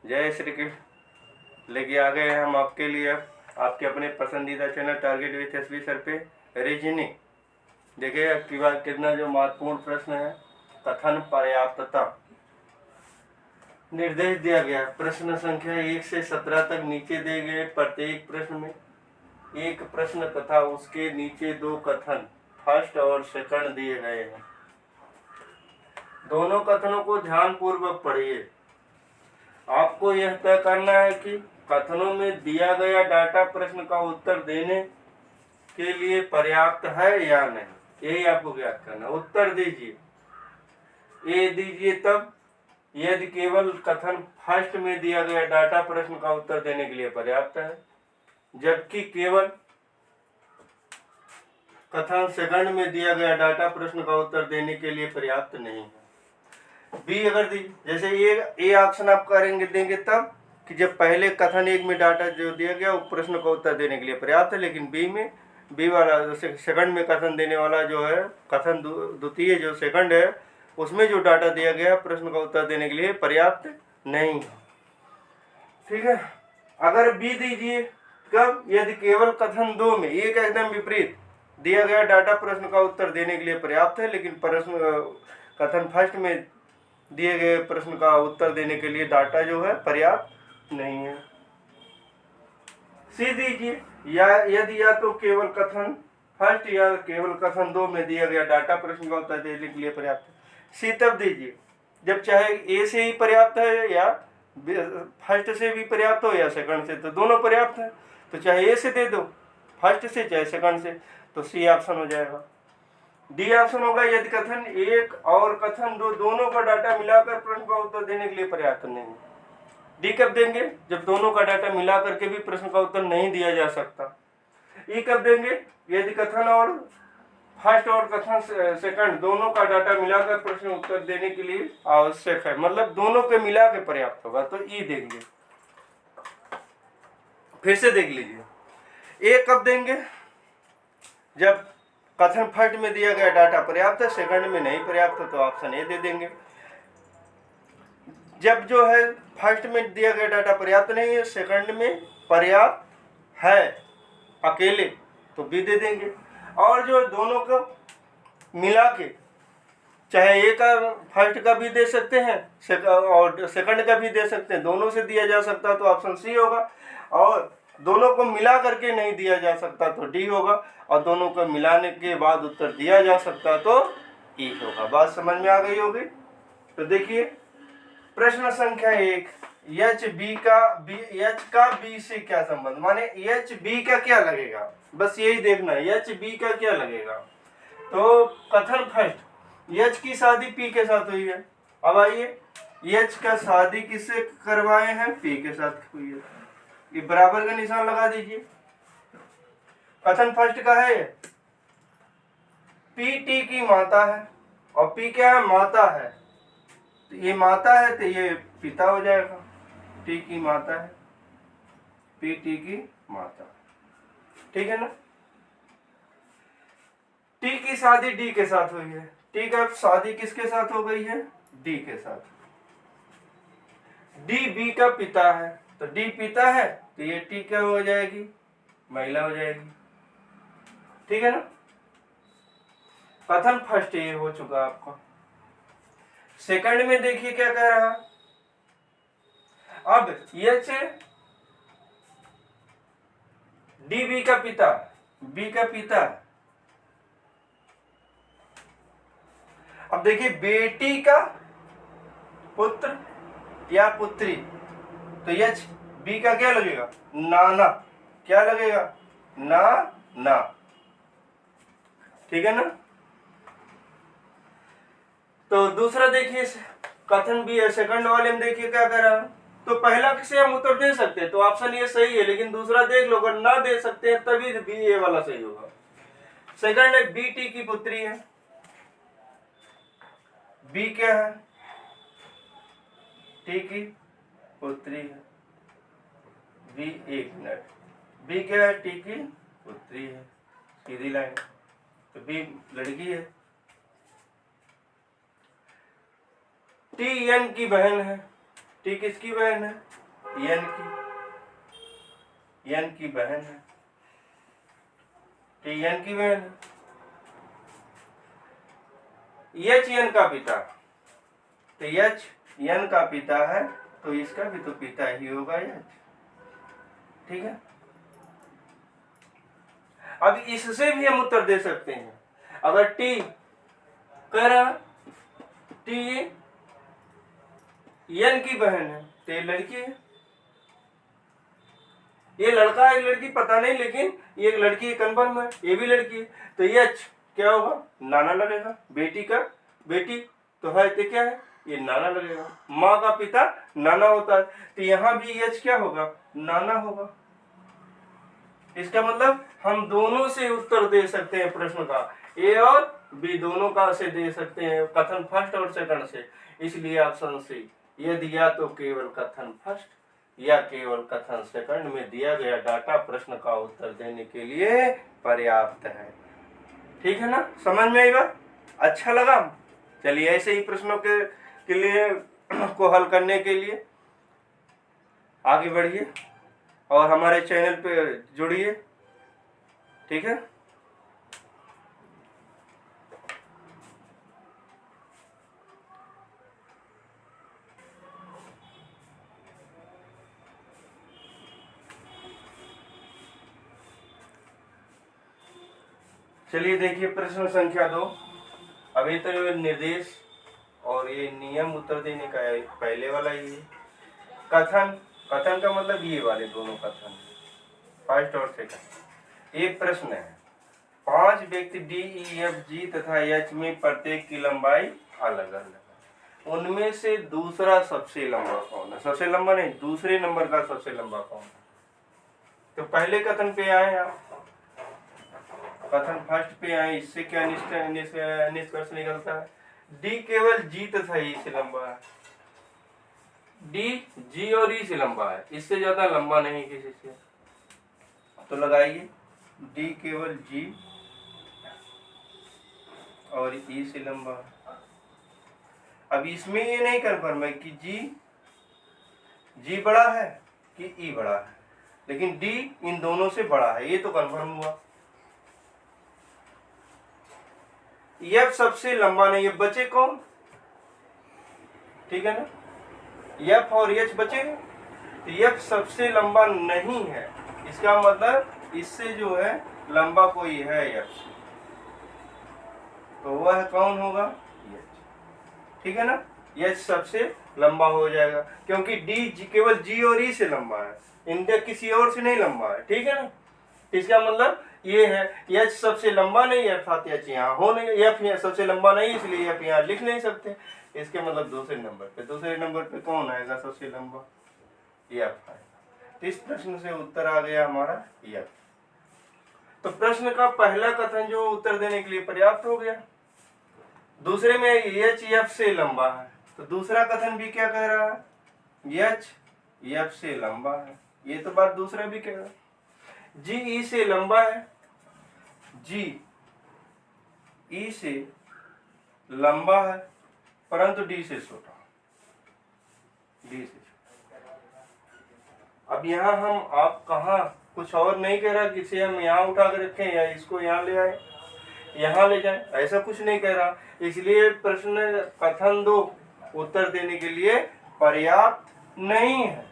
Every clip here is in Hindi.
जय श्री कृष्ण। लेके आ गए हैं हम आपके लिए आपके अपने पसंदीदा channel target with SB sir पे रीजनिंग। देखिए आपकी बात कितना जो महत्वपूर्ण प्रश्न है, कथन पर्याप्तता। निर्देश दिया गया प्रश्न संख्या 1 से 17 तक नीचे दिए गए प्रत्येक प्रश्न में एक प्रश्न तथा उसके नीचे दो कथन फर्स्ट और सेकंड दिए गए हैं। दोनों कथनों को ध्यान पूर्वक पढ़िए। आपको यह तय करना है कि कथनों में दिया गया डाटा प्रश्न का उत्तर देने के लिए पर्याप्त है या नहीं, यही आपको ज्ञात करना। उत्तर दीजिए, ए दीजिए तब यदि केवल कथन फर्स्ट में दिया गया डाटा प्रश्न का उत्तर देने के लिए पर्याप्त है, जबकि केवल कथन सेकंड में दिया गया डाटा प्रश्न का उत्तर देने के लिए पर्याप्त नहीं है। बी अगर दी, जैसे ए ऑप्शन आप करेंगे देंगे तब कि जब पहले कथन एक में डाटा जो दिया गया वो प्रश्न का उत्तर देने के लिए पर्याप्त है, लेकिन बी वाला सेकंड में कथन देने वाला जो है, कथन द्वितीय जो सेकंड है उसमें जो डाटा दिया गया है प्रश्न का उत्तर देने के लिए पर्याप्त नहीं है। ठीक है। अगर बी दीजिए कब, यदि केवल कथन 2 में एक एकदम विपरीत दिया गया डाटा प्रश्न का उत्तर देने के लिए पर्याप्त है, लेकिन प्रश्न कथन फर्स्ट में दिए गए प्रश्न का उत्तर देने के लिए डाटा जो है पर्याप्त नहीं है। सी दीजिए, या यदि या तो केवल कथन फर्स्ट या केवल कथन 2 में दिया गया डाटा प्रश्न का उत्तर देने के लिए पर्याप्त है। सी तब दीजिए जब चाहे ए से ही पर्याप्त है या फर्स्ट से भी पर्याप्त हो या सेकंड से, तो दोनों पर्याप्त है तो चाहे ए से दे दो फर्स्ट से चाहे सेकंड से, तो सी ऑप्शन हो जाएगा। डी ऑप्शन होगा यदि कथन 1 और कथन 2 दोनों का डाटा मिलाकर प्रश्न का उत्तर देने के लिए पर्याप्त नहीं। डी कब देंगे, जब दोनों का डाटा मिला करके भी प्रश्न का उत्तर नहीं दिया जा सकता। ई कब देंगे, यदि कथन और फर्स्ट और कथन सेकंड दोनों का डाटा मिलाकर प्रश्न उत्तर देने के लिए आवश्यक है, मतलब दोनों के मिला के पर्याप्त होगा, तो ई देंगे। फिर से देख लीजिए, ए कब देंगे, जब कथन फर्स्ट में दिया गया डाटा पर्याप्त है, सेकंड में नहीं पर्याप्त है, तो ऑप्शन ए दे देंगे। जब जो है फर्स्ट में दिया गया डाटा पर्याप्त नहीं है, सेकंड में पर्याप्त है अकेले, तो बी दे देंगे। और जो दोनों को मिला के चाहे ए का फर्स्ट का भी दे सकते हैं और सेकंड का भी दे सकते हैं, दोनों से दिया जा सकता है तो ऑप्शन सी होगा, और दोनों को मिला करके नहीं दिया जा सकता तो डी होगा, और दोनों को मिलाने के बाद उत्तर दिया जा सकता तो ई होगा। बात समझ में आ गई होगी। तो देखिए प्रश्न संख्या 1, एच का बी से क्या संबंध, माने एच बी का क्या लगेगा, बस यही देखना है एच बी का क्या लगेगा। तो कथन फर्स्ट एच की शादी पी के साथ हुई है। अब आइए, एच का शादी किससे करवाए हैं, पी के साथ हुई है, ये बराबर का निशान लगा दीजिए। कथन फर्स्ट का है, पी टी की माता है और पी क्या है, माता है, तो ये माता है तो ये पिता हो जाएगा, टी की माता है, पी टी की माता, ठीक है ना। टी की शादी डी के साथ हुई है, टी का शादी किसके साथ हो गई है, डी के साथ। डी बी का पिता है, तो डी पिता है तो ये टी क्या हो जाएगी, महिला हो जाएगी, ठीक है ना। कथन फर्स्ट ये हो चुका आपका। सेकंड में देखिए क्या कह रहा है, अब एच डी बी का पिता, बी का पिता, अब देखिए बेटी का पुत्र या पुत्री, तो एच बी का क्या लगेगा, नाना, क्या लगेगा, ना, ठीक है ना। तो दूसरा देखिए कथन बी है, सेकंड वाले में देखिए क्या कर रहा है, तो पहला से हम उत्तर दे सकते हैं तो ऑप्शन ये सही है, लेकिन दूसरा देख लो, अगर ना दे सकते हैं तभी बी ए वाला सही होगा। सेकंड है बी टी की पुत्री है, बी क्या है, टी की पुत्री है, बी, एक मिनट, बी क्या है, टी की पुत्री है, सीधी लाइन, तो बी लड़की है, टी एन की बहन है, टी किसकी बहन है? एन की बहन है। टी एन की बहन है। एच एन का पिता, तो एच एन का पिता है तो इसका भी तो पिता ही होगा एच। ठीक है, अब इससे भी हम उत्तर दे सकते हैं। अगर टी कह रहा टी एन की बहन है तो ये लड़की है, ये लड़का है लड़की पता नहीं, लेकिन ये एक लड़की कन्फर्म है, ये भी लड़की है, तो एच क्या होगा? नाना लगेगा। बेटी का बेटी तो है तो क्या है? ये नाना लगेगा। माँ का पिता नाना होता है, तो यहाँ भी एच क्या होगा? नाना होगा। इसका मतलब हम दोनों से उत्तर दे सकते हैं प्रश्न का, ए और बी दोनों का से दे सकते हैं, कथन फर्स्ट और सेकंड से। इसलिए ऑप्शन सी, यदि या तो केवल कथन फर्स्ट या केवल कथन सेकंड में दिया गया डाटा प्रश्न का उत्तर देने के लिए पर्याप्त है। ठीक है ना, समझ में आई बात? अच्छा लगा? चलिए ऐसे ही प्रश्नों के लिए को हल करने के लिए आगे बढ़िए और हमारे चैनल पे जुड़िए। ठीक है, चलिए देखिए प्रश्न संख्या 2। अभी तो ये निर्देश और ये नियम उत्तर देने का है, पहले वाला ही है। कथन का मतलब ये वाले दोनों कथन, फर्स्ट और सेकंड। एक प्रश्न है, 5 व्यक्ति डी ई एफ जी तथा एच में प्रत्येक की लंबाई अलग अलग है, उनमें से दूसरा सबसे लंबा कौन है? सबसे लंबा नहीं, दूसरे नंबर का सबसे लंबा कौन है? तो पहले कथन पे आए आप, कथन फर्स्ट पे आए, इससे क्या निष्कर्ष निकलता है? डी केवल जी तथा ई से लंबा है। डी जी और ई से लंबा है, इससे ज्यादा लंबा नहीं किसी से। तो लगाइए डी केवल जी और ई से लंबा है। अब इसमें ये नहीं कन्फर्म है कि जी बड़ा है कि ई बड़ा है, लेकिन डी इन दोनों से बड़ा है, ये तो कन्फर्म हुआ। एफ सबसे लंबा नहीं है, बचे कौन? ठीक है ना, एफ और एच बचे, तो एफ सबसे लंबा नहीं है, इसका मतलब इससे जो है लंबा कोई है एफ से, तो वह कौन होगा? एच। ठीक है ना, एच सबसे लंबा हो जाएगा क्योंकि डी केवल जी और ई से लंबा है, इनके किसी और से नहीं लंबा है। ठीक है ना, इसका मतलब ये है एच सबसे लंबा नहीं, अर्थात एच यहाँ हो नहीं, एफ सबसे लंबा नहीं, इसलिए एफ यहाँ लिख नहीं सकते। इसके मतलब दूसरे नंबर पे कौन आएगा सबसे लंबा? एफ आएगा। इस प्रश्न से उत्तर आ गया हमारा एफ। तो प्रश्न का पहला कथन जो उत्तर देने के लिए पर्याप्त हो गया। दूसरे में एच एफ से लंबा है, तो दूसरा कथन भी क्या कह रहा है? एच एफ से लंबा है, ये तो बात दूसरा भी कह रहा है। जी ई से लंबा है, जी ई से लंबा है परंतु डी से छोटा, डी से छोटा। अब यहाँ हम आप कहा कुछ और नहीं कह रहा, किसे हम यहाँ उठा कर रखें या इसको यहाँ ले आए, यहाँ ले जाए, ऐसा कुछ नहीं कह रहा। इसलिए प्रश्न कथन 2 उत्तर देने के लिए पर्याप्त नहीं है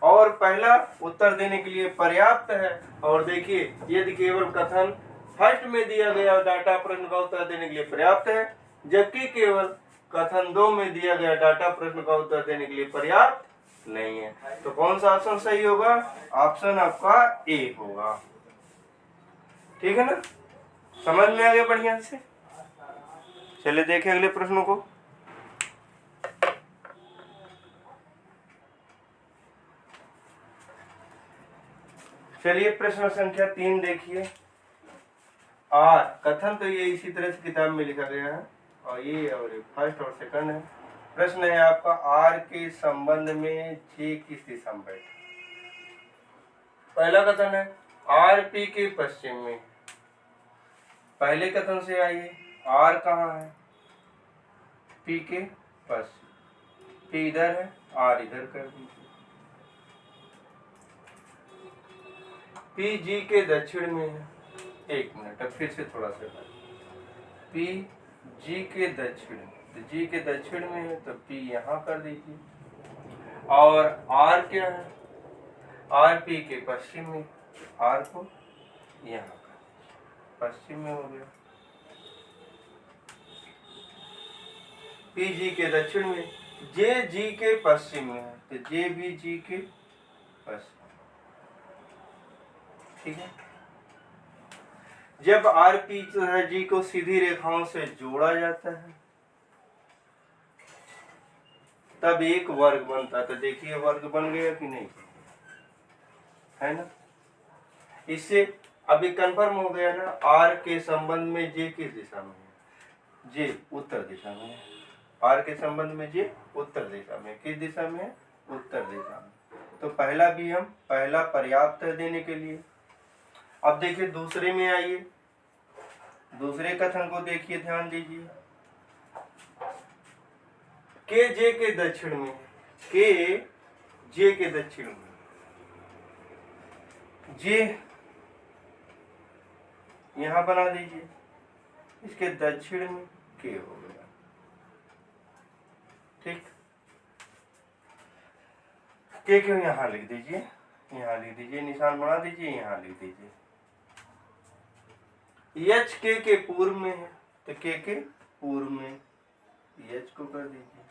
और पहला उत्तर देने के लिए पर्याप्त है। और देखिए यदि केवल कथन फर्स्ट में दिया गया डाटा प्रश्न का उत्तर देने के लिए पर्याप्त है, जबकि केवल कथन 2 में दिया गया डाटा प्रश्न का उत्तर देने के लिए पर्याप्त नहीं है, तो कौन सा ऑप्शन सही होगा? ऑप्शन आपका ए होगा। ठीक है ना, समझ में आ गया बढ़िया से? चलिए देखें अगले प्रश्नों को। चलिए प्रश्न संख्या 3 देखिए। आर कथन तो ये इसी तरह से किताब में लिखा गया है और ये और फर्स्ट और सेकंड है। प्रश्न है आपका, आर के संबंध में जे किस दिशा में बैठे? पहला कथन है आर पी के पश्चिम में। पहले कथन से आइए, आर कहाँ है? पी के पश्चिम, पी इधर है आर इधर कर दीजिए। पी जी के दक्षिण में है, एक मिनट अब फिर से थोड़ा सा पी जी के दक्षिण, तो जी के दक्षिण में है तो पी यहाँ कर दीजिए। और आर क्या है, आर पी के पश्चिम में, आर को यहाँ कर दीजिए, पश्चिम में हो गया। पी जी के दक्षिण में, जे जी के पश्चिम में है तो जे भी जी के पश्चिम, ठीक है। जब आर पी जो है जी को सीधी रेखाओं से जोड़ा जाता है तब एक वर्ग बनता है। तो देखिए वर्ग बन गया कि नहीं, है ना। इससे अभी कंफर्म हो गया ना, आर के संबंध में जे किस दिशा में है, जे उत्तर दिशा में है। आर के संबंध में जे उत्तर दिशा में, किस दिशा में है, उत्तर दिशा में। तो पहला भी हम, पहला पर्याप्त है देने के लिए। अब देखिए दूसरे में आइए, दूसरे कथन को देखिए, ध्यान दीजिए। के जे के दक्षिण में, के जे के दक्षिण में, जे यहां बना दीजिए, इसके दक्षिण में के हो गया, ठीक। के क्यों यहां लिख दीजिए, यहां लिख दीजिए, निशान बना दीजिए, यहां लिख दीजिए। एच के पूर्व में है तो के पूर्व में एच को कर दीजिए,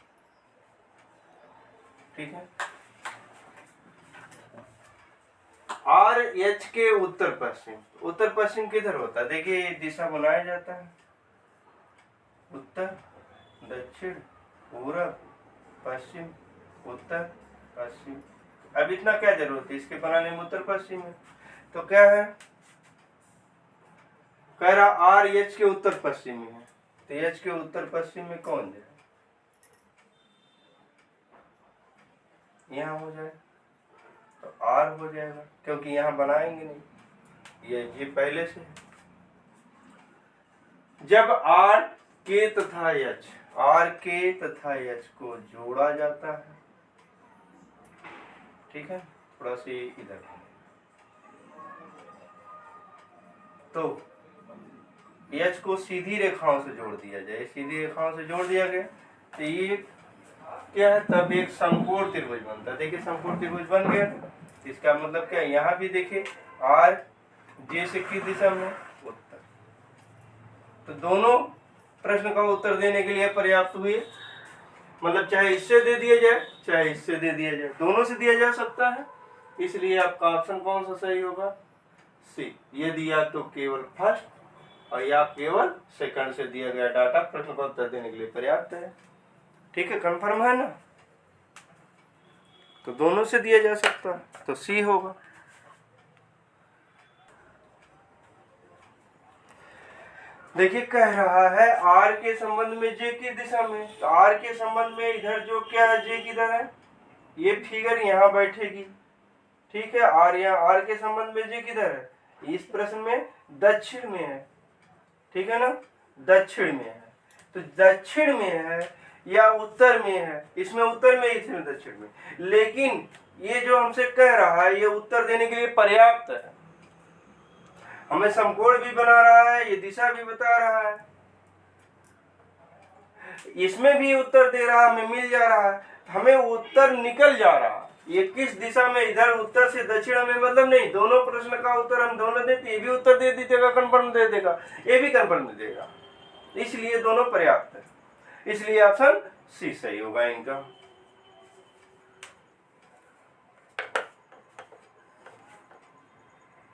ठीक है। आर एच के उत्तर पश्चिम, उत्तर पश्चिम किधर होता है, देखिए दिशा बनाया जाता है, उत्तर दक्षिण पूरब पश्चिम, उत्तर पश्चिम। अब इतना क्या जरूरत है इसके बनाने में, उत्तर पश्चिम है। तो क्या है, कह रहा आर एच के उत्तर पश्चिम में है, तो एच के उत्तर पश्चिम में कौन जाए, यहाँ हो जाए तो आर हो जाएगा, क्योंकि यहाँ बनाएंगे नहीं, ये पहले से। जब आर के तथा एच, आर के तथा एच को जोड़ा जाता है, ठीक है, थोड़ा सी इधर, तो एच को सीधी रेखाओं से जोड़ दिया जाए, सीधी रेखाओं से जोड़ दिया गया तो ये क्या है, तब एक समकोण त्रिभुज बनता है। देखिए समकोण त्रिभुज बन गया, इसका मतलब क्या है, यहाँ भी देखिए आर जे से किस दिशा में, उत्तर। तो दोनों प्रश्न का उत्तर देने के लिए पर्याप्त हुए, मतलब चाहे इससे दे दिया जाए चाहे इससे दे दिया जाए, दोनों से दिया जा सकता है। इसलिए आपका ऑप्शन कौन सा सही होगा, सी। यदि या तो केवल फर्स्ट और या केवल सेकंड से दिया गया डाटा प्रश्न का उत्तर देने के लिए पर्याप्त है, ठीक है, कंफर्म है ना। तो दोनों से दिया जा सकता है, तो सी होगा। देखिए कह रहा है आर के संबंध में जे की दिशा में, तो आर के संबंध में इधर जो क्या है, जे किधर है, ये फिगर यहाँ बैठेगी, ठीक है। आर यहाँ, आर के संबंध में जे किधर है, इस प्रश्न में दक्षिण में है, ठीक है ना, दक्षिण में है। तो दक्षिण में है या उत्तर में है, इसमें उत्तर में, इसमें दक्षिण में, लेकिन ये जो हमसे कह रहा है ये उत्तर देने के लिए पर्याप्त है। हमें समकोण भी बना रहा है, ये दिशा भी बता रहा है, इसमें भी उत्तर दे रहा, हमें मिल जा रहा है, हमें उत्तर निकल जा रहा। ये किस दिशा में, इधर उत्तर से दक्षिण में मतलब नहीं, दोनों प्रश्न का उत्तर हम दोनों देते, ये भी उत्तर दे देगा, कंफर्म दे देगा, ये भी कंफर्म दे देगा, इसलिए दोनों पर्याप्त है। इसलिए ऑप्शन सी सही होगा इनका।